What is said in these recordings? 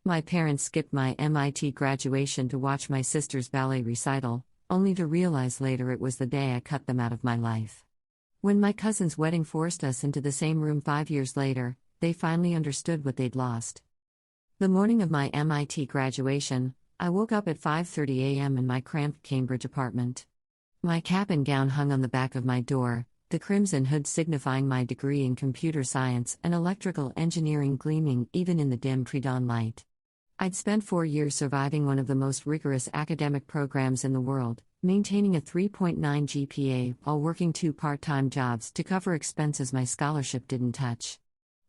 My parents skipped my MIT graduation to watch my sister's ballet recital, only to realize later it was the day I cut them out of my life. When my cousin's wedding forced us into the same room 5 years later, they finally understood what they'd lost. The morning of my MIT graduation, I woke up at 5:30 a.m. in my cramped Cambridge apartment. My cap and gown hung on the back of my door, the crimson hood signifying my degree in computer science and electrical engineering gleaming even in the dim pre-dawn light. I'd spent 4 years surviving one of the most rigorous academic programs in the world, maintaining a 3.9 GPA while working 2 part-time jobs to cover expenses my scholarship didn't touch.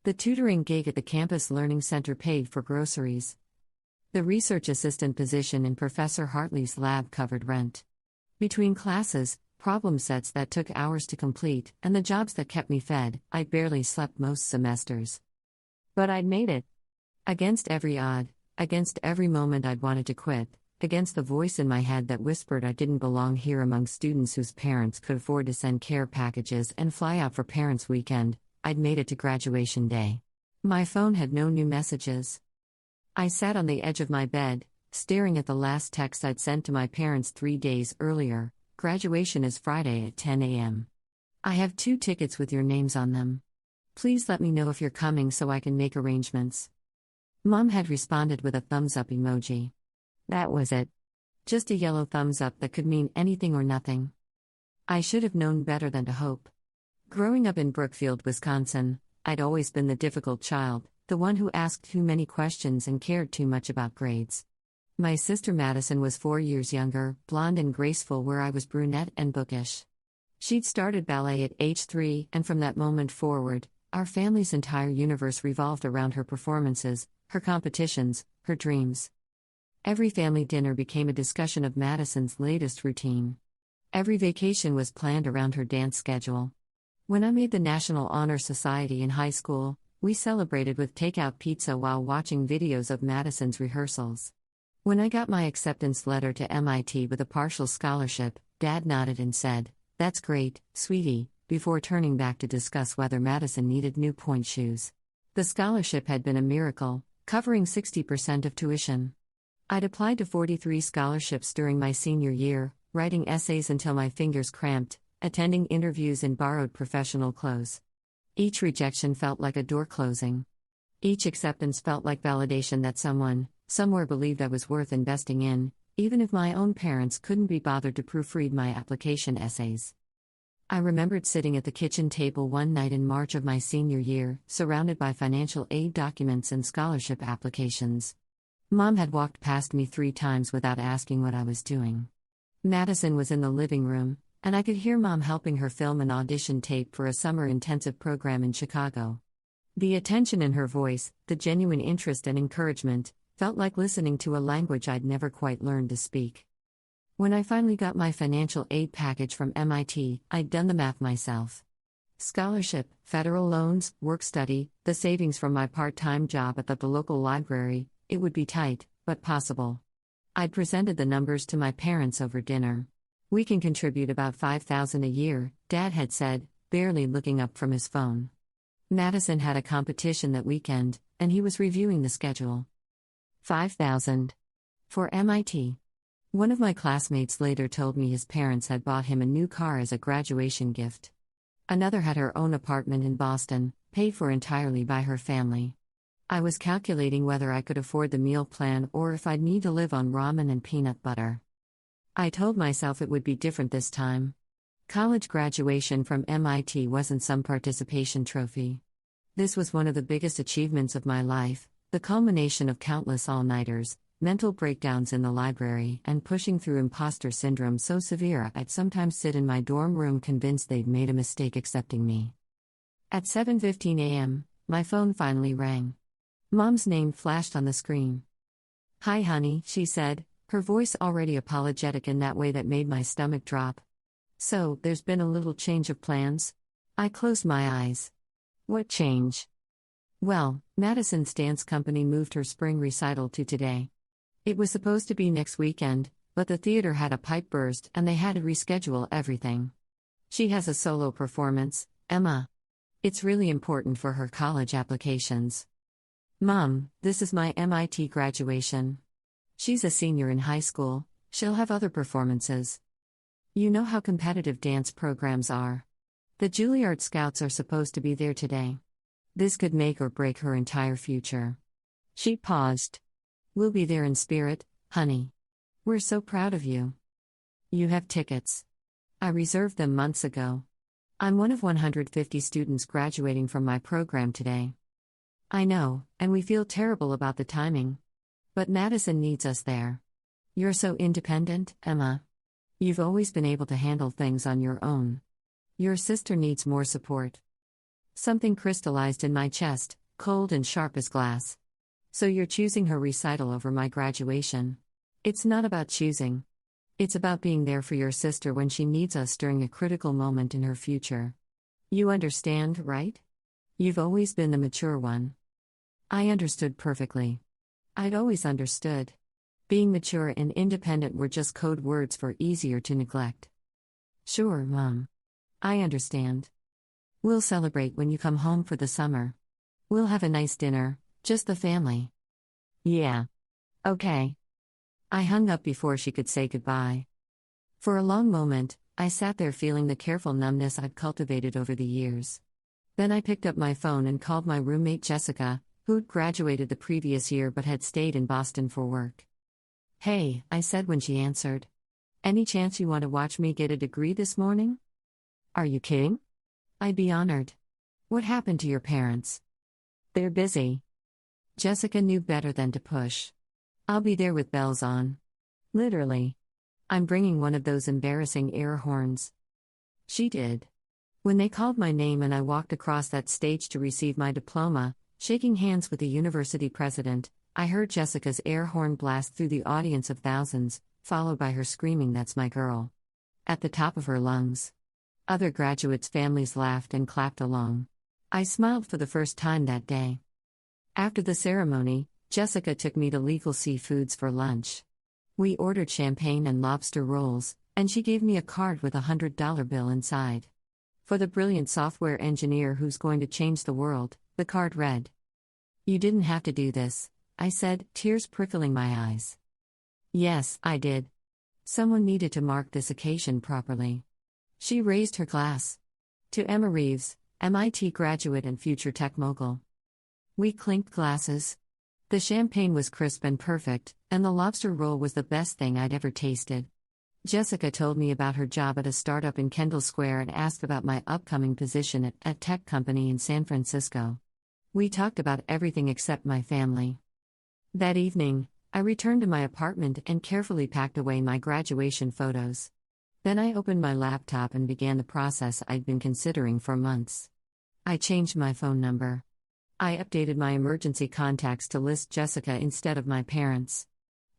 The tutoring gig at the campus learning center paid for groceries. The research assistant position in Professor Hartley's lab covered rent. Between classes, problem sets that took hours to complete, and the jobs that kept me fed, I barely slept most semesters. But I'd made it. Against every odd, against every moment I'd wanted to quit, against the voice in my head that whispered I didn't belong here among students whose parents could afford to send care packages and fly out for Parents' Weekend, I'd made it to graduation day. My phone had no new messages. I sat on the edge of my bed, staring at the last text I'd sent to my parents 3 days earlier. Graduation is Friday at 10 a.m. I have 2 tickets with your names on them. Please let me know if you're coming so I can make arrangements. Mom had responded with a thumbs up emoji. That was it. Just a yellow thumbs up that could mean anything or nothing. I should have known better than to hope. Growing up in Brookfield, Wisconsin, I'd always been the difficult child, the one who asked too many questions and cared too much about grades. My sister Madison was 4 years younger, blonde and graceful, where I was brunette and bookish. She'd started ballet at age 3, and from that moment forward, our family's entire universe revolved around her performances, her competitions, her dreams. Every family dinner became a discussion of Madison's latest routine. Every vacation was planned around her dance schedule. When I made the National Honor Society in high school, we celebrated with takeout pizza while watching videos of Madison's rehearsals. When I got my acceptance letter to MIT with a partial scholarship, Dad nodded and said, "That's great, sweetie," before turning back to discuss whether Madison needed new pointe shoes. The scholarship had been a miracle, covering 60% of tuition. I'd applied to 43 scholarships during my senior year, writing essays until my fingers cramped, attending interviews in borrowed professional clothes. Each rejection felt like a door closing. Each acceptance felt like validation that someone, somewhere believed I was worth investing in, even if my own parents couldn't be bothered to proofread my application essays. I remembered sitting at the kitchen table one night in March of my senior year, surrounded by financial aid documents and scholarship applications. Mom had walked past me 3 times without asking what I was doing. Madison was in the living room, and I could hear Mom helping her film an audition tape for a summer intensive program in Chicago. The attention in her voice, the genuine interest and encouragement, felt like listening to a language I'd never quite learned to speak. When I finally got my financial aid package from MIT, I'd done the math myself. Scholarship, federal loans, work study, the savings from my part-time job at the local library, it would be tight, but possible. I'd presented the numbers to my parents over dinner. "We can contribute about $5,000 a year," Dad had said, barely looking up from his phone. Madison had a competition that weekend, and he was reviewing the schedule. $5,000. For MIT. One of my classmates later told me his parents had bought him a new car as a graduation gift. Another had her own apartment in Boston, paid for entirely by her family. I was calculating whether I could afford the meal plan or if I'd need to live on ramen and peanut butter. I told myself it would be different this time. College graduation from MIT wasn't some participation trophy. This was one of the biggest achievements of my life, the culmination of countless all-nighters, mental breakdowns in the library, and pushing through imposter syndrome so severe I'd sometimes sit in my dorm room convinced they'd made a mistake accepting me. At 7:15 a.m., my phone finally rang. Mom's name flashed on the screen. "Hi honey," she said, her voice already apologetic in that way that made my stomach drop. "So, there's been a little change of plans?" I closed my eyes. "What change?" "Well, Madison's dance company moved her spring recital to today. It was supposed to be next weekend, but the theater had a pipe burst and they had to reschedule everything. She has a solo performance, Emma. It's really important for her college applications." Mom, this is my MIT graduation. She's a senior in high school, she'll have other performances. You know how competitive dance programs are. The Juilliard Scouts are supposed to be there today. This could make or break her entire future. She paused. We'll be there in spirit, honey. We're so proud of you. You have tickets. I reserved them months ago. I'm one of 150 students graduating from my program today. I know, and we feel terrible about the timing. But Madison needs us there. You're so independent, Emma. You've always been able to handle things on your own. Your sister needs more support. Something crystallized in my chest, cold and sharp as glass. So you're choosing her recital over my graduation. It's not about choosing. It's about being there for your sister when she needs us during a critical moment in her future. You understand, right? You've always been the mature one. I understood perfectly. I'd always understood. Being mature and independent were just code words for easier to neglect. Sure, Mom. I understand. We'll celebrate when you come home for the summer. We'll have a nice dinner, just the family. Yeah. Okay. I hung up before she could say goodbye. For a long moment, I sat there feeling the careful numbness I'd cultivated over the years. Then I picked up my phone and called my roommate Jessica, who'd graduated the previous year but had stayed in Boston for work. Hey, I said when she answered. Any chance you want to watch me get a degree this morning? Are you kidding? I'd be honored. What happened to your parents? They're busy. Jessica knew better than to push. I'll be there with bells on. Literally. I'm bringing one of those embarrassing air horns. She did. When they called my name and I walked across that stage to receive my diploma, shaking hands with the university president, I heard Jessica's air horn blast through the audience of thousands, followed by her screaming, "That's my girl," at the top of her lungs. Other graduates' families laughed and clapped along. I smiled for the first time that day. After the ceremony, Jessica took me to Legal Seafoods for lunch. We ordered champagne and lobster rolls, and she gave me a card with a $100 bill inside. For the brilliant software engineer who's going to change the world, the card read. You didn't have to do this, I said, tears prickling my eyes. Yes, I did. Someone needed to mark this occasion properly. She raised her glass. To Emma Reeves, MIT graduate and future tech mogul. We clinked glasses. The champagne was crisp and perfect, and the lobster roll was the best thing I'd ever tasted. Jessica told me about her job at a startup in Kendall Square and asked about my upcoming position at a tech company in San Francisco. We talked about everything except my family. That evening, I returned to my apartment and carefully packed away my graduation photos. Then I opened my laptop and began the process I'd been considering for months. I changed my phone number. I updated my emergency contacts to list Jessica instead of my parents.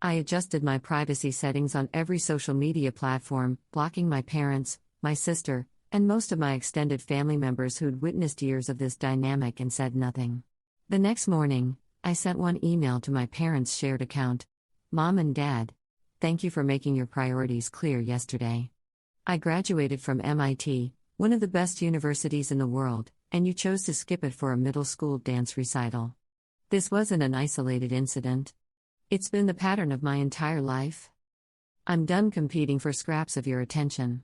I adjusted my privacy settings on every social media platform, blocking my parents, my sister, and most of my extended family members who'd witnessed years of this dynamic and said nothing. The next morning, I sent one email to my parents' shared account. Mom and Dad, thank you for making your priorities clear yesterday. I graduated from MIT, one of the best universities in the world, and you chose to skip it for a middle school dance recital. This wasn't an isolated incident. It's been the pattern of my entire life. I'm done competing for scraps of your attention.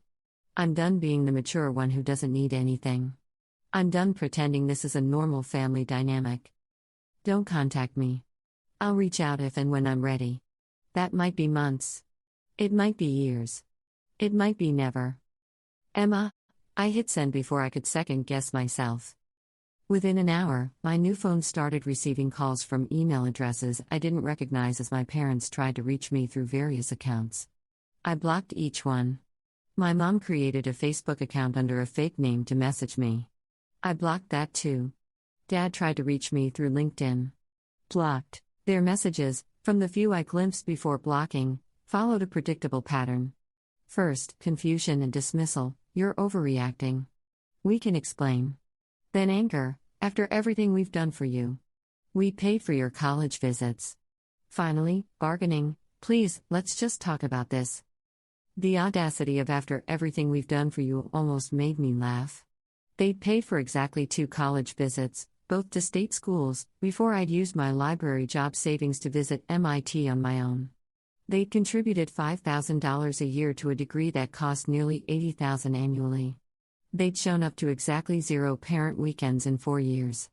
I'm done being the mature one who doesn't need anything. I'm done pretending this is a normal family dynamic. Don't contact me. I'll reach out if and when I'm ready. That might be months. It might be years. It might be never. Emma. I hit send before I could second-guess myself. Within an hour, my new phone started receiving calls from email addresses I didn't recognize as my parents tried to reach me through various accounts. I blocked each one. My mom created a Facebook account under a fake name to message me. I blocked that too. Dad tried to reach me through LinkedIn. Blocked. Their messages, from the few I glimpsed before blocking, followed a predictable pattern. First, confusion and dismissal. You're overreacting. We can explain. Then anger, after everything we've done for you. We paid for your college visits. Finally, bargaining, please, let's just talk about this. The audacity of after everything we've done for you almost made me laugh. They'd paid for exactly 2 college visits, both to state schools, before I'd used my library job savings to visit MIT on my own. They'd contributed $5,000 a year to a degree that cost nearly $80,000 annually. They'd shown up to exactly 0 parent weekends in 4 years.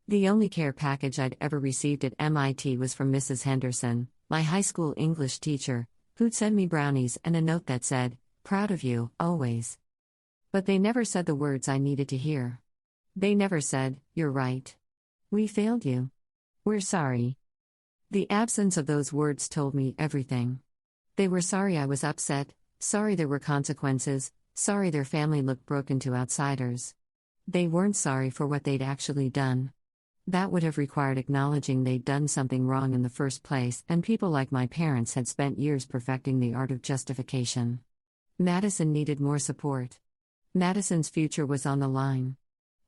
The only care package I'd ever received at MIT was from Mrs. Henderson, my high school English teacher, who'd send me brownies and a note that said, "Proud of you, always." But they never said the words I needed to hear. They never said, "You're right. We failed you. We're sorry." The absence of those words told me everything. They were sorry I was upset, sorry there were consequences, sorry their family looked broken to outsiders. They weren't sorry for what they'd actually done. That would have required acknowledging they'd done something wrong in the first place, and people like my parents had spent years perfecting the art of justification. Madison needed more support. Madison's future was on the line.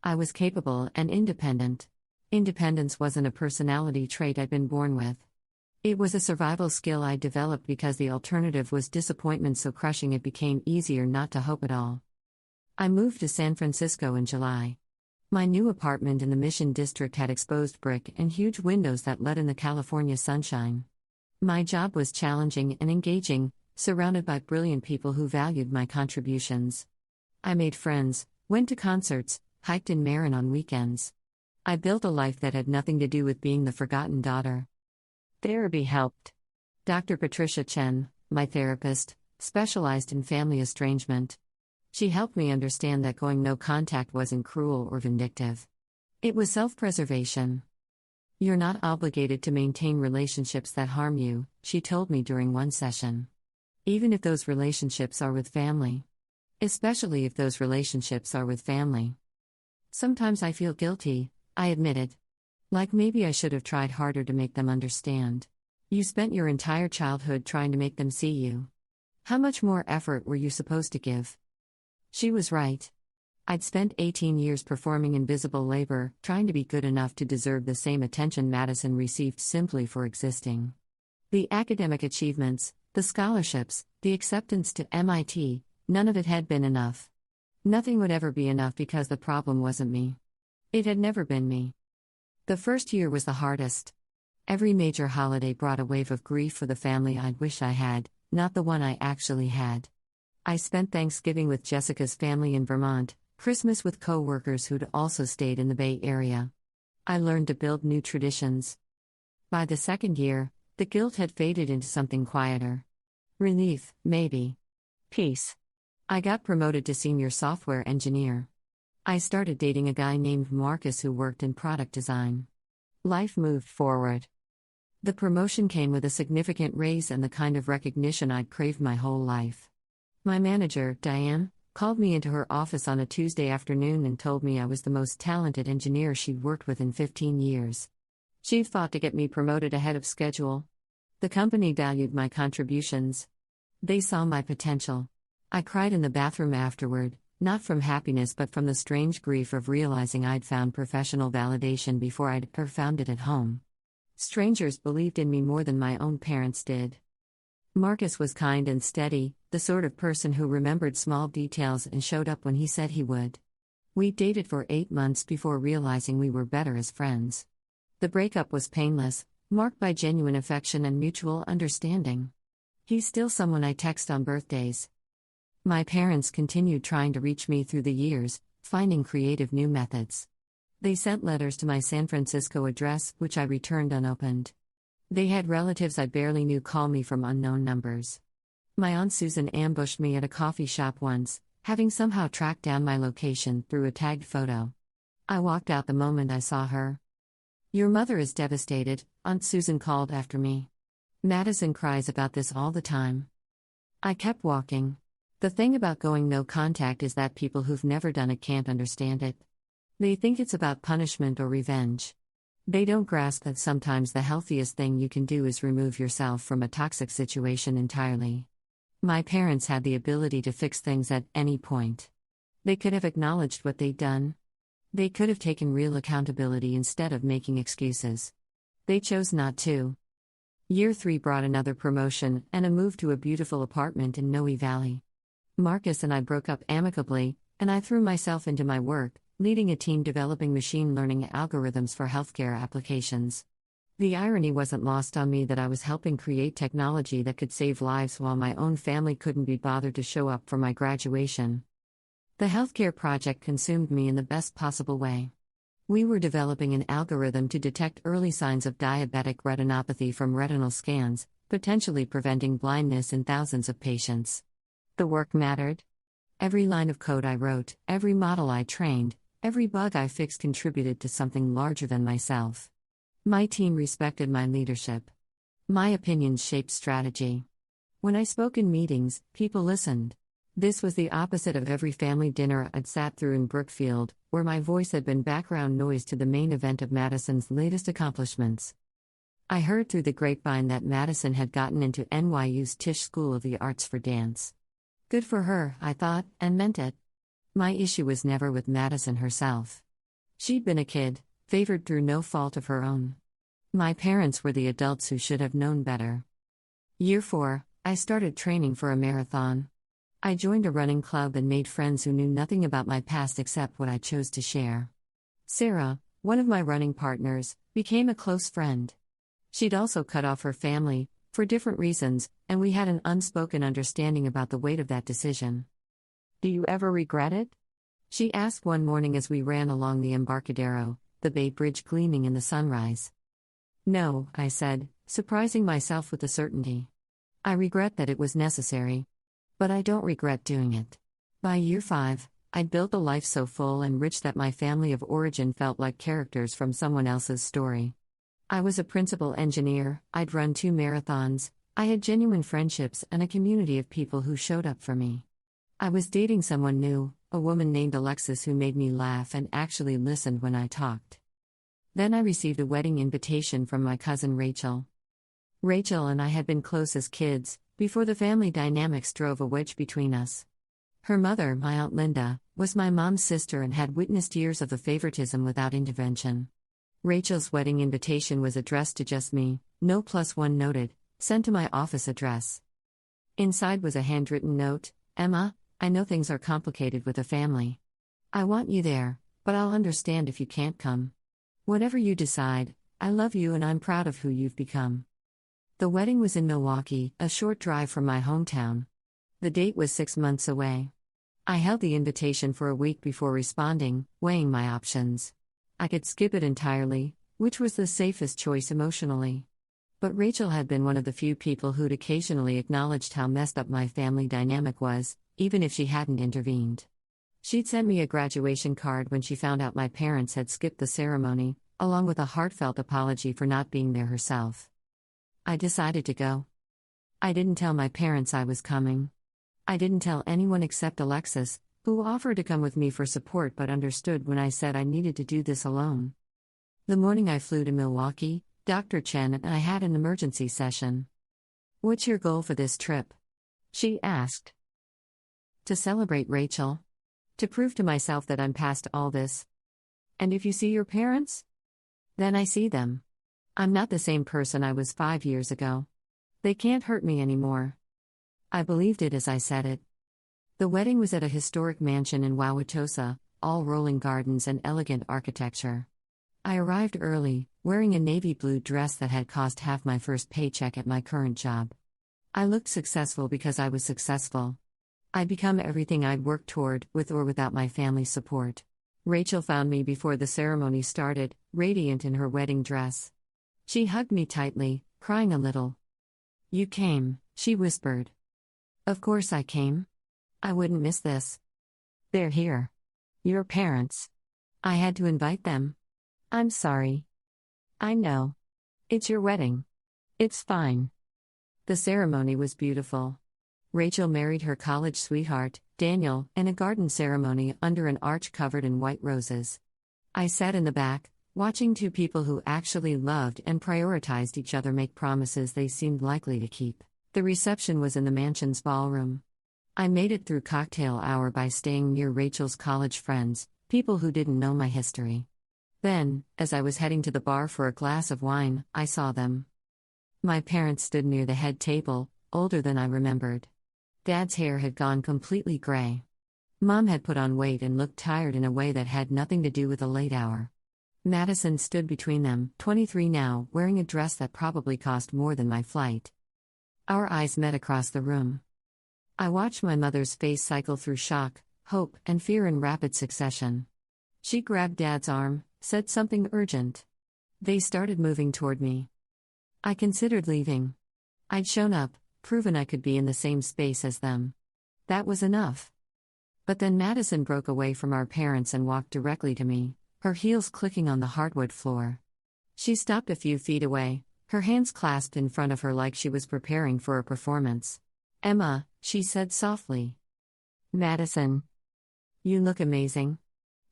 I was capable and independent. Independence wasn't a personality trait I'd been born with. It was a survival skill I developed because the alternative was disappointment so crushing it became easier not to hope at all. I moved to San Francisco in July. My new apartment in the Mission District had exposed brick and huge windows that let in the California sunshine. My job was challenging and engaging, surrounded by brilliant people who valued my contributions. I made friends, went to concerts, hiked in Marin on weekends. I built a life that had nothing to do with being the forgotten daughter. Therapy helped. Dr. Patricia Chen, my therapist, specialized in family estrangement. She helped me understand that going no contact wasn't cruel or vindictive. It was self-preservation. "You're not obligated to maintain relationships that harm you," she told me during one session. "Even if those relationships are with family. Especially if those relationships are with family." "Sometimes I feel guilty," I admitted. "Like maybe I should have tried harder to make them understand. You spent your entire childhood trying to make them see you. How much more effort were you supposed to give?" She was right. I'd spent 18 years performing invisible labor, trying to be good enough to deserve the same attention Madison received simply for existing. The academic achievements, the scholarships, the acceptance to MIT, none of it had been enough. Nothing would ever be enough because the problem wasn't me. It had never been me. The first year was the hardest. Every major holiday brought a wave of grief for the family I'd wish I had, not the one I actually had. I spent Thanksgiving with Jessica's family in Vermont, Christmas with co-workers who'd also stayed in the Bay Area. I learned to build new traditions. By the second year, the guilt had faded into something quieter. Relief, maybe. Peace. I got promoted to senior software engineer. I started dating a guy named Marcus who worked in product design. Life moved forward. The promotion came with a significant raise and the kind of recognition I'd craved my whole life. My manager, Diane, called me into her office on a Tuesday afternoon and told me I was the most talented engineer she'd worked with in 15 years. She'd fought to get me promoted ahead of schedule. The company valued my contributions. They saw my potential. I cried in the bathroom afterward, not from happiness but from the strange grief of realizing I'd found professional validation before I'd ever found it at home. Strangers believed in me more than my own parents did. Marcus was kind and steady, the sort of person who remembered small details and showed up when he said he would. We dated for 8 months before realizing we were better as friends. The breakup was painless, marked by genuine affection and mutual understanding. He's still someone I text on birthdays. My parents continued trying to reach me through the years, finding creative new methods. They sent letters to my San Francisco address, which I returned unopened. They had relatives I barely knew call me from unknown numbers. My Aunt Susan ambushed me at a coffee shop once, having somehow tracked down my location through a tagged photo. I walked out the moment I saw her. "Your mother is devastated," Aunt Susan called after me. "Madison cries about this all the time." I kept walking. The thing about going no contact is that people who've never done it can't understand it. They think it's about punishment or revenge. They don't grasp that sometimes the healthiest thing you can do is remove yourself from a toxic situation entirely. My parents had the ability to fix things at any point. They could have acknowledged what they'd done. They could have taken real accountability instead of making excuses. They chose not to. Year 3 brought another promotion and a move to a beautiful apartment in Noe Valley. Marcus and I broke up amicably, and I threw myself into my work, leading a team developing machine learning algorithms for healthcare applications. The irony wasn't lost on me that I was helping create technology that could save lives while my own family couldn't be bothered to show up for my graduation. The healthcare project consumed me in the best possible way. We were developing an algorithm to detect early signs of diabetic retinopathy from retinal scans, potentially preventing blindness in thousands of patients. The work mattered. Every line of code I wrote, every model I trained, every bug I fixed contributed to something larger than myself. My team respected my leadership. My opinions shaped strategy. When I spoke in meetings, people listened. This was the opposite of every family dinner I'd sat through in Brookfield, where my voice had been background noise to the main event of Madison's latest accomplishments. I heard through the grapevine that Madison had gotten into NYU's Tisch School of the Arts for dance. Good for her, I thought, and meant it. My issue was never with Madison herself. She'd been a kid, favored through no fault of her own. My parents were the adults who should have known better. Year 4, I started training for a marathon. I joined a running club and made friends who knew nothing about my past except what I chose to share. Sarah, one of my running partners, became a close friend. She'd also cut off her family, for different reasons, and we had an unspoken understanding about the weight of that decision. "Do you ever regret it?" she asked one morning as we ran along the Embarcadero, the Bay Bridge gleaming in the sunrise. "No," I said, surprising myself with the certainty. "I regret that it was necessary. But I don't regret doing it." By year 5, I'd built a life so full and rich that my family of origin felt like characters from someone else's story. I was a principal engineer, I'd run 2 marathons, I had genuine friendships and a community of people who showed up for me. I was dating someone new, a woman named Alexis who made me laugh and actually listened when I talked. Then I received a wedding invitation from my cousin Rachel. Rachel and I had been close as kids, before the family dynamics drove a wedge between us. Her mother, my Aunt Linda, was my mom's sister and had witnessed years of the favoritism without intervention. Rachel's wedding invitation was addressed to just me, no +1 noted, sent to my office address. Inside was a handwritten note: "Emma, I know things are complicated with a family. I want you there, but I'll understand if you can't come. Whatever you decide, I love you and I'm proud of who you've become." The wedding was in Milwaukee, a short drive from my hometown. The date was 6 months away. I held the invitation for a week before responding, weighing my options. I could skip it entirely, which was the safest choice emotionally. But Rachel had been one of the few people who'd occasionally acknowledged how messed up my family dynamic was, even if she hadn't intervened. She'd sent me a graduation card when she found out my parents had skipped the ceremony, along with a heartfelt apology for not being there herself. I decided to go. I didn't tell my parents I was coming. I didn't tell anyone except Alexis, who offered to come with me for support but understood when I said I needed to do this alone. The morning I flew to Milwaukee, Dr. Chen and I had an emergency session. "What's your goal for this trip?" she asked. "To celebrate Rachel. To prove to myself that I'm past all this." "And if you see your parents?" "Then I see them. I'm not the same person I was 5 years ago. They can't hurt me anymore." I believed it as I said it. The wedding was at a historic mansion in Wauwatosa, all rolling gardens and elegant architecture. I arrived early, wearing a navy blue dress that had cost half my first paycheck at my current job. I looked successful because I was successful. I'd become everything I'd worked toward, with or without my family's support. Rachel found me before the ceremony started, radiant in her wedding dress. She hugged me tightly, crying a little. "You came," she whispered. "Of course I came. I wouldn't miss this. They're here. Your parents. I had to invite them. I'm sorry." "I know. It's your wedding. It's fine." The ceremony was beautiful. Rachel married her college sweetheart, Daniel, in a garden ceremony under an arch covered in white roses. I sat in the back, watching 2 people who actually loved and prioritized each other make promises they seemed likely to keep. The reception was in the mansion's ballroom. I made it through cocktail hour by staying near Rachel's college friends, people who didn't know my history. Then, as I was heading to the bar for a glass of wine, I saw them. My parents stood near the head table, older than I remembered. Dad's hair had gone completely gray. Mom had put on weight and looked tired in a way that had nothing to do with the late hour. Madison stood between them, 23 now, wearing a dress that probably cost more than my flight. Our eyes met across the room. I watched my mother's face cycle through shock, hope, and fear in rapid succession. She grabbed Dad's arm, said something urgent. They started moving toward me. I considered leaving. I'd shown up, proven I could be in the same space as them. That was enough. But then Madison broke away from our parents and walked directly to me, her heels clicking on the hardwood floor. She stopped a few feet away, her hands clasped in front of her like she was preparing for a performance. "Emma," she said softly. "Madison. You look amazing.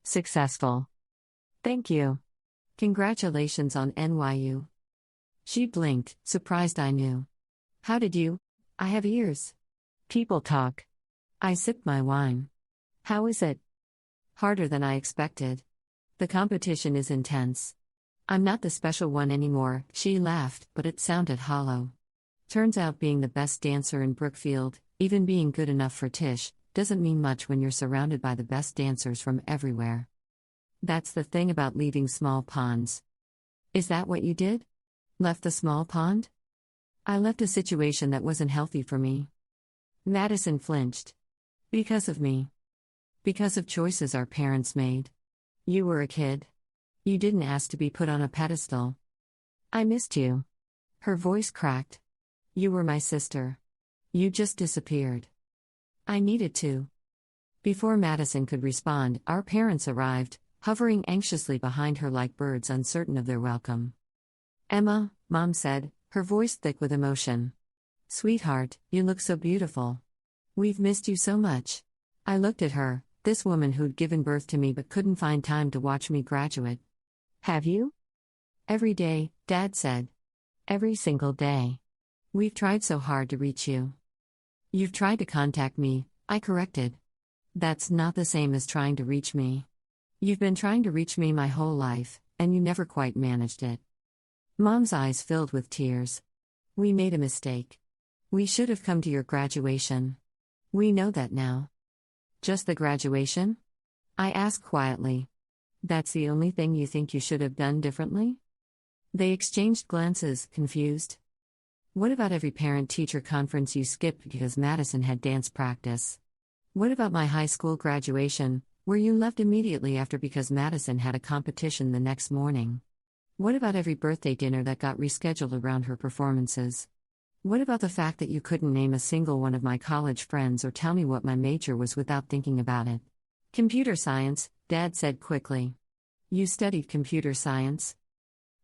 Successful. Thank you. Congratulations on NYU." She blinked, surprised I knew. "How did you? I have ears. People talk." I sipped my wine. "How is it?" "Harder than I expected. The competition is intense. I'm not the special one anymore," she laughed, but it sounded hollow. Turns out being the best dancer in Brookfield, even being good enough for Tisch, doesn't mean much when you're surrounded by the best dancers from everywhere. That's the thing about leaving small ponds. "Is that what you did? Left the small pond?" "I left a situation that wasn't healthy for me." Madison flinched. "Because of me. Because of choices our parents made. You were a kid. You didn't ask to be put on a pedestal. I missed you." Her voice cracked. "You were my sister. You just disappeared. I needed to." Before Madison could respond, our parents arrived, hovering anxiously behind her like birds uncertain of their welcome. "Emma," Mom said, her voice thick with emotion. "Sweetheart, you look so beautiful. We've missed you so much." I looked at her, this woman who'd given birth to me but couldn't find time to watch me graduate. "Have you?" "Every day," Dad said. "Every single day. We've tried so hard to reach you." "You've tried to contact me," I corrected. "That's not the same as trying to reach me. You've been trying to reach me my whole life, and you never quite managed it." Mom's eyes filled with tears. "We made a mistake. We should have come to your graduation. We know that now." "Just the graduation?" I asked quietly. "That's the only thing you think you should have done differently?" They exchanged glances, confused. "What about every parent-teacher conference you skipped because Madison had dance practice? What about my high school graduation, where you left immediately after because Madison had a competition the next morning? What about every birthday dinner that got rescheduled around her performances? What about the fact that you couldn't name a single one of my college friends or tell me what my major was without thinking about it?" "Computer science," Dad said quickly. "You studied computer science?"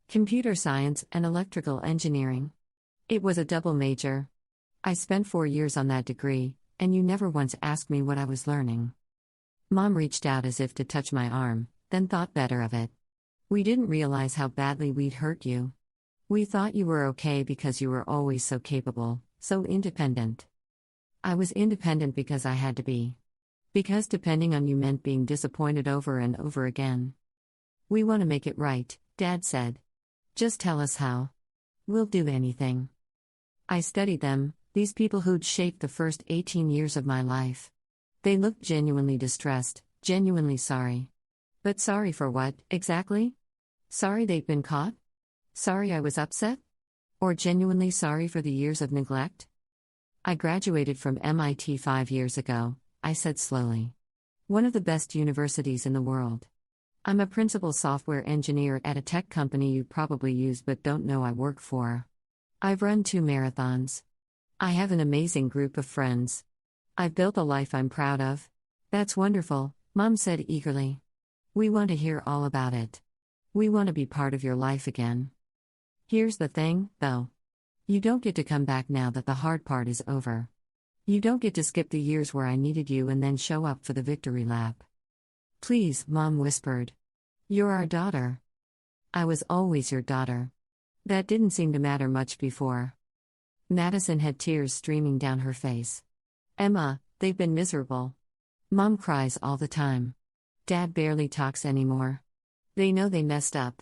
"Computer science and electrical engineering. It was a double major. I spent 4 years on that degree, and you never once asked me what I was learning." Mom reached out as if to touch my arm, then thought better of it. "We didn't realize how badly we'd hurt you. We thought you were okay because you were always so capable, so independent." "I was independent because I had to be. Because depending on you meant being disappointed over and over again." "We want to make it right," Dad said. "Just tell us how. We'll do anything." I studied them, these people who'd shaped the first 18 years of my life. They looked genuinely distressed, genuinely sorry. But sorry for what, exactly? Sorry they'd been caught? Sorry I was upset? Or genuinely sorry for the years of neglect? "I graduated from MIT 5 years ago," I said slowly. "One of the best universities in the world. I'm a principal software engineer at a tech company you probably use but don't know I work for. I've run 2 marathons. I have an amazing group of friends. I've built a life I'm proud of." "That's wonderful," Mom said eagerly. "We want to hear all about it. We want to be part of your life again. Here's the thing, though. You don't get to come back now that the hard part is over. You don't get to skip the years where I needed you and then show up for the victory lap." "Please," Mom whispered. "You're our daughter. I was always your daughter. That didn't seem to matter much before." Madison had tears streaming down her face. "Emma, they've been miserable. Mom cries all the time. Dad barely talks anymore. They know they messed up.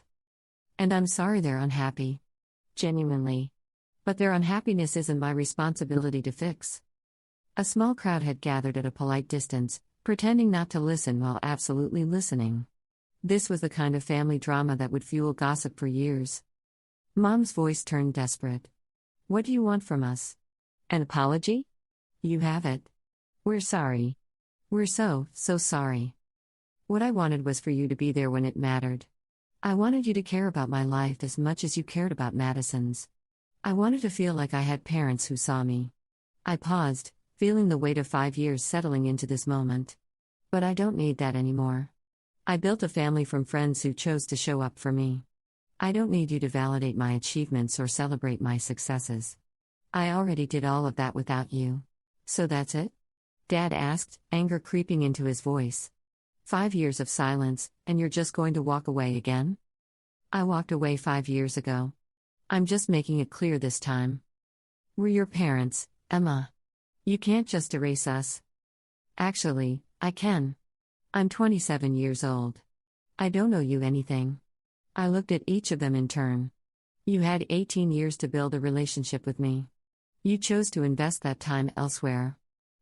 And I'm sorry they're unhappy. Genuinely. But their unhappiness isn't my responsibility to fix." A small crowd had gathered at a polite distance, pretending not to listen while absolutely listening. This was the kind of family drama that would fuel gossip for years. Mom's voice turned desperate. "What do you want from us? An apology? You have it. We're sorry. We're so sorry. What I wanted was for you to be there when it mattered. I wanted you to care about my life as much as you cared about Madison's. I wanted to feel like I had parents who saw me." I paused, feeling the weight of 5 years settling into this moment. But I don't need that anymore. I built a family from friends who chose to show up for me. I don't need you to validate my achievements or celebrate my successes. I already did all of that without you. So that's it? Dad asked, anger creeping into his voice. 5 years of silence, and you're just going to walk away again? I walked away 5 years ago. I'm just making it clear this time. We're your parents, Emma. You can't just erase us. Actually, I can. I'm 27 years old. I don't owe you anything. I looked at each of them in turn. You had 18 years to build a relationship with me. You chose to invest that time elsewhere.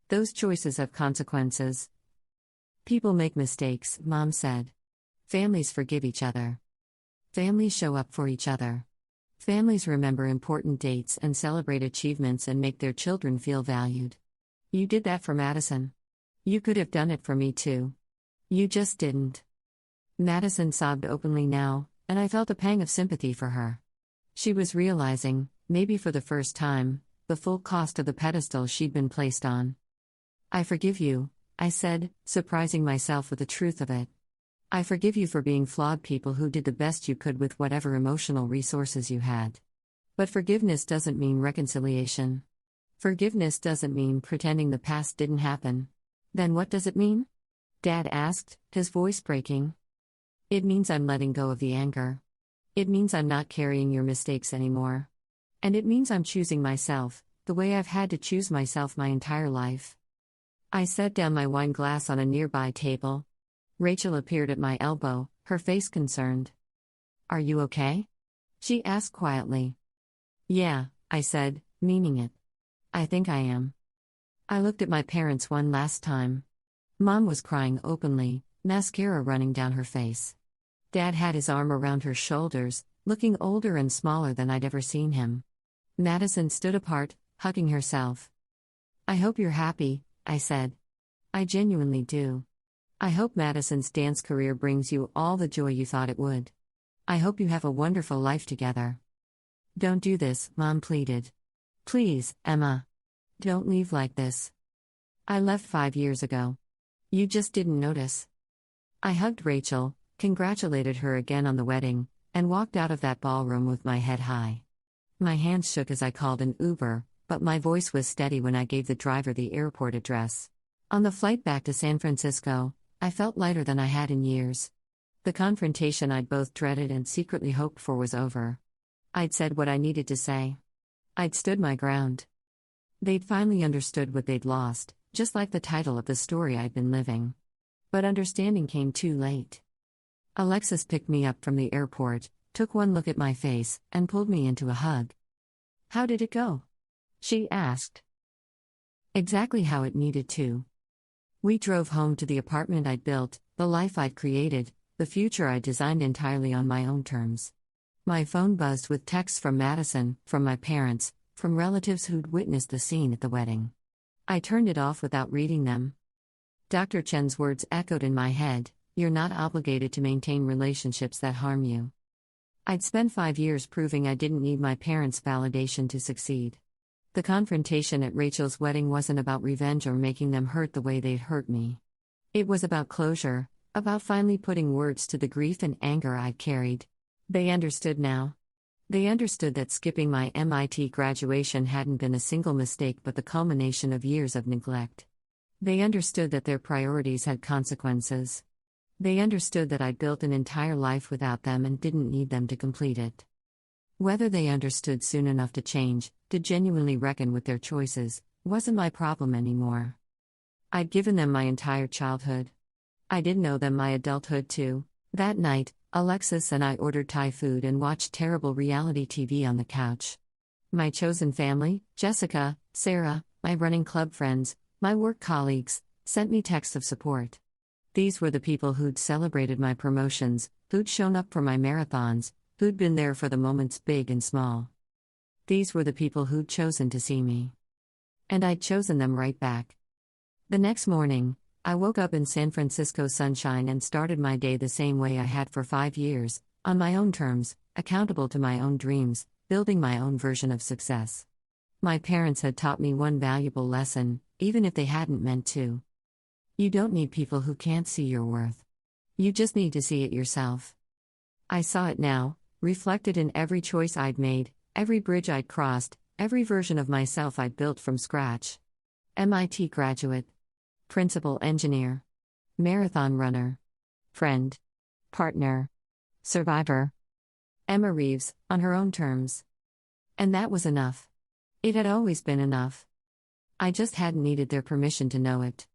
Those choices have consequences. People make mistakes, Mom said. Families forgive each other. Families show up for each other. Families remember important dates and celebrate achievements and make their children feel valued. You did that for Madison. You could have done it for me too. You just didn't. Madison sobbed openly now, and I felt a pang of sympathy for her. She was realizing, maybe for the first time, the full cost of the pedestal she'd been placed on. I forgive you, I said, surprising myself with the truth of it. I forgive you for being flawed people who did the best you could with whatever emotional resources you had. But forgiveness doesn't mean reconciliation. Forgiveness doesn't mean pretending the past didn't happen. Then what does it mean? Dad asked, his voice breaking. It means I'm letting go of the anger. It means I'm not carrying your mistakes anymore. And it means I'm choosing myself, the way I've had to choose myself my entire life. I set down my wine glass on a nearby table. Rachel appeared at my elbow, her face concerned. Are you okay? She asked quietly. Yeah, I said, meaning it. I think I am. I looked at my parents one last time. Mom was crying openly, mascara running down her face. Dad had his arm around her shoulders, looking older and smaller than I'd ever seen him. Madison stood apart, hugging herself. I hope you're happy, I said. I genuinely do. I hope Madison's dance career brings you all the joy you thought it would. I hope you have a wonderful life together. Don't do this, Mom pleaded. Please, Emma. Don't leave like this. I left 5 years ago. You just didn't notice. I hugged Rachel, congratulated her again on the wedding, and walked out of that ballroom with my head high. My hands shook as I called an Uber, but my voice was steady when I gave the driver the airport address. On the flight back to San Francisco, I felt lighter than I had in years. The confrontation I'd both dreaded and secretly hoped for was over. I'd said what I needed to say. I'd stood my ground. They'd finally understood what they'd lost, just like the title of the story I'd been living. But understanding came too late. Alexis picked me up from the airport, took one look at my face, and pulled me into a hug. How did it go? She asked. Exactly how it needed to. We drove home to the apartment I'd built, the life I'd created, the future I'd designed entirely on my own terms. My phone buzzed with texts from Madison, from my parents, from relatives who'd witnessed the scene at the wedding. I turned it off without reading them. Dr. Chen's words echoed in my head, you're not obligated to maintain relationships that harm you. I'd spent 5 years proving I didn't need my parents' validation to succeed. The confrontation at Rachel's wedding wasn't about revenge or making them hurt the way they'd hurt me. It was about closure, about finally putting words to the grief and anger I'd carried. They understood now. They understood that skipping my MIT graduation hadn't been a single mistake but the culmination of years of neglect. They understood that their priorities had consequences. They understood that I'd built an entire life without them and didn't need them to complete it. Whether they understood soon enough to change, to genuinely reckon with their choices, wasn't my problem anymore. I'd given them my entire childhood. I didn't owe them my adulthood too. That night, Alexis and I ordered Thai food and watched terrible reality TV on the couch. My chosen family, Jessica, Sarah, my running club friends, my work colleagues, sent me texts of support. These were the people who'd celebrated my promotions, who'd shown up for my marathons, who'd been there for the moments big and small. These were the people who'd chosen to see me. And I'd chosen them right back. The next morning, I woke up in San Francisco sunshine and started my day the same way I had for 5 years, on my own terms, accountable to my own dreams, building my own version of success. My parents had taught me one valuable lesson, even if they hadn't meant to. You don't need people who can't see your worth. You just need to see it yourself. I saw it now, reflected in every choice I'd made, every bridge I'd crossed, every version of myself I'd built from scratch. MIT graduate, principal engineer, marathon runner, friend, partner, survivor. Emma Reeves, on her own terms. And that was enough. It had always been enough. I just hadn't needed their permission to know it.